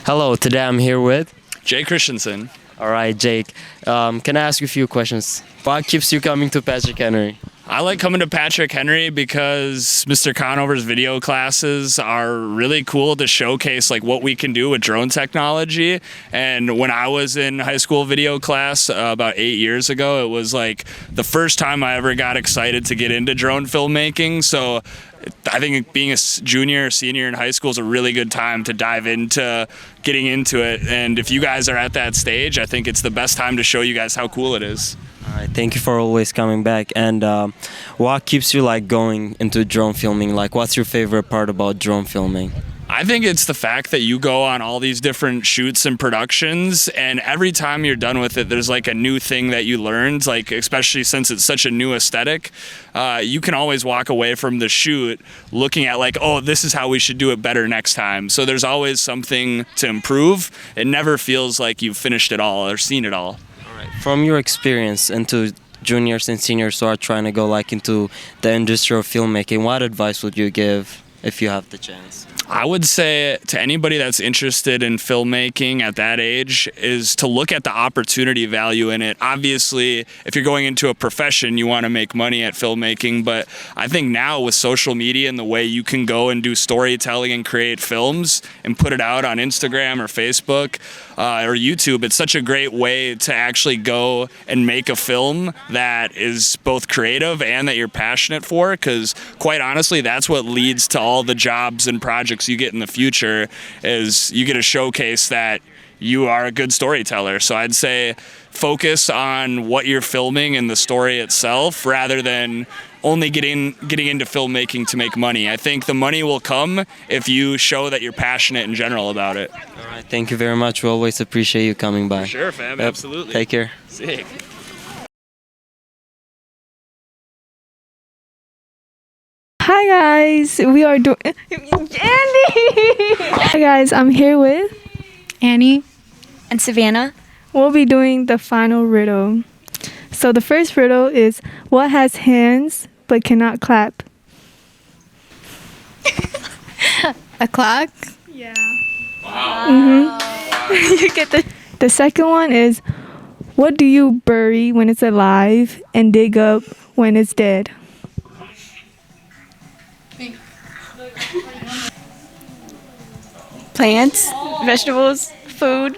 Hello, today I'm here with. Jay Christensen. All right, Jake. Can I ask you a few questions? What keeps you coming to Patrick Henry? I like coming to Patrick Henry because Mr. Conover's video classes are really cool to showcase like what we can do with drone technology. And when I was in high school video class about 8 years ago, it was like the first time I ever got excited to get into drone filmmaking. So I think being a junior or senior in high school is a really good time to dive into getting into it. And if you guys are at that stage, I think it's the best time to show you guys how cool it is. All right, thank you for always coming back. And what keeps you like going into drone filming? Like, what's your favorite part about drone filming? I think it's the fact that you go on all these different shoots and productions, and every time you're done with it, there's like a new thing that you learned, like especially since it's such a new aesthetic. You can always walk away from the shoot looking at like, oh, this is how we should do it better next time. So there's always something to improve. It never feels like you've finished it all or seen it all. From your experience into juniors and seniors who are trying to go like into the industry of filmmaking, what advice would you give if you have the chance? I would say to anybody that's interested in filmmaking at that age is to look at the opportunity value in it. Obviously, if you're going into a profession, you want to make money at filmmaking, but I think now with social media and the way you can go and do storytelling and create films and put it out on Instagram or Facebook or YouTube, it's such a great way to actually go and make a film that is both creative and that you're passionate for, because quite honestly, that's what leads to all the jobs and projects you get in the future, is you get a showcase that you are a good storyteller. So I'd say focus on what you're filming and the story itself rather than only getting into filmmaking to make money. I think the money will come if you show that you're passionate in general about it. All right, thank you very much. We always appreciate you coming by. Sure, fam, Yep. absolutely. Take care. Sick. Hi guys, we are doing Andy. Hi guys, I'm here with Annie. And Savannah. We'll be doing the final riddle. So the first riddle is, what has hands but cannot clap? A clock. Yeah. Wow. You get the second one is, what do you bury when it's alive and dig up when it's dead? Plants, vegetables, food.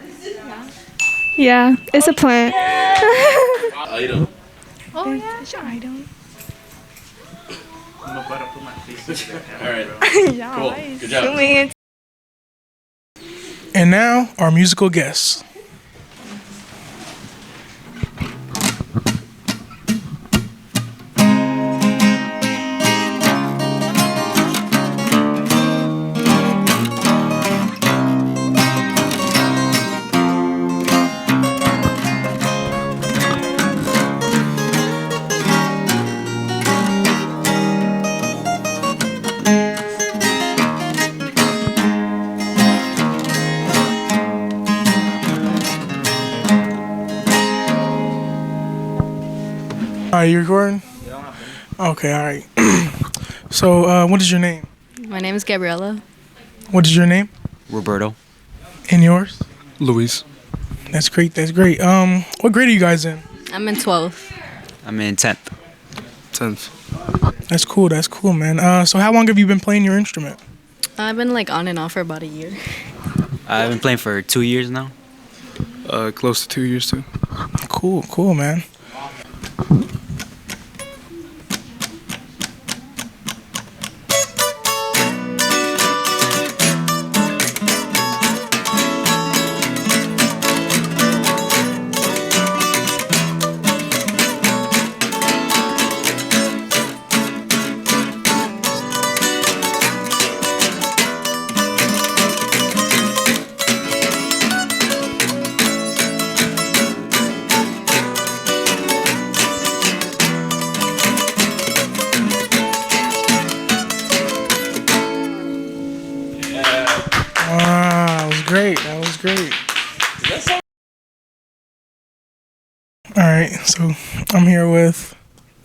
Yeah, it's a plant. Item. Oh yeah, it's your item. All right. Yeah, Cool. nice. Good job. Zooming in. And now, our musical guests. All right, you recording? Okay, all right. So, what is your name? My name is Gabriella. What is your name? Roberto. And yours? Luis. That's great. That's great. What grade are you guys in? I'm in 12th. I'm in 10th. 10th. That's cool. That's cool, man. So, how long have you been playing your instrument? I've been like on and off for about a year. I've been playing for 2 years now. Close to 2 years too. Cool, cool, man. That was great. That was great. All right, so I'm here with.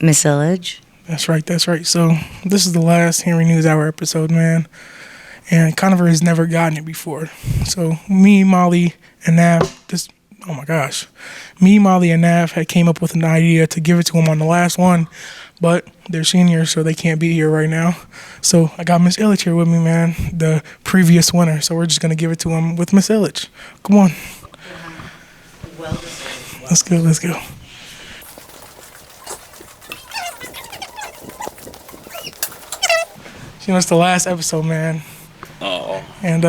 Miss Illage. That's right. That's right. So this is the last Henry News Hour episode, man. and Conover has never gotten it before. So me, Molly, and Nav, oh my gosh, me, Molly, and Nav had came up with an idea to give it to them on the last one, but they're seniors, so they can't be here right now. So I got Miss Illich here with me, man, the previous winner. So we're just gonna give it to him with Miss Illich. Come on. Let's go. Let's go. You know, it's the last episode, man. Oh. And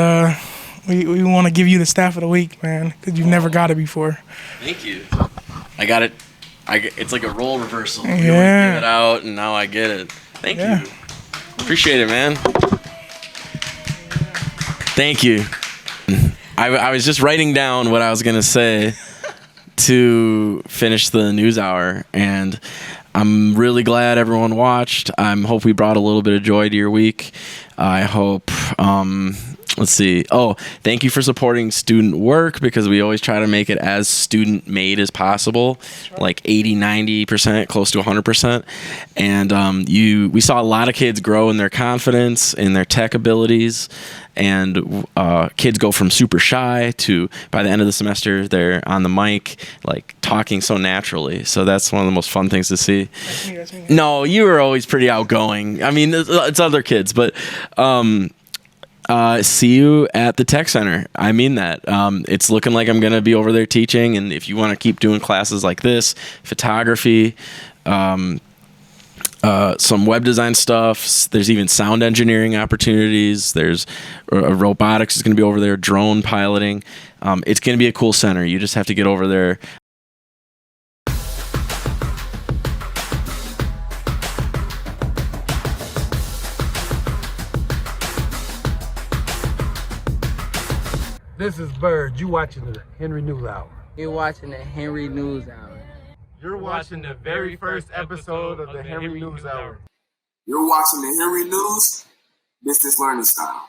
we want to give you the staff of the week, man, because you've never got it before. Thank you. I got it. It's like a role reversal. Yeah. You always give it out, and now I get it. Thank you. Appreciate it, man. Thank you. I was just writing down what I was gonna say to finish the news hour, and I'm really glad everyone watched. I hope we brought a little bit of joy to your week. I hope, let's see. Oh, thank you for supporting student work, because we always try to make it as student made as possible, like 80, 90%, close to 100%. And we saw a lot of kids grow in their confidence, in their tech abilities, and kids go from super shy to, by the end of the semester, they're on the mic, like talking so naturally. So that's one of the most fun things to see. No, you were always pretty outgoing. I mean, it's other kids, but see you at the tech center. I mean that. It's looking like I'm going to be over there teaching, and if you want to keep doing classes like this, photography, some web design stuff. There's even sound engineering opportunities. There's robotics is going to be over there, drone piloting. It's going to be a cool center. You just have to get over there. This is Bird. You watching the Henry News Hour. You're watching the Henry News Hour. You're watching the very first episode of the Henry News Hour. You're watching the Henry News Business Learning Style.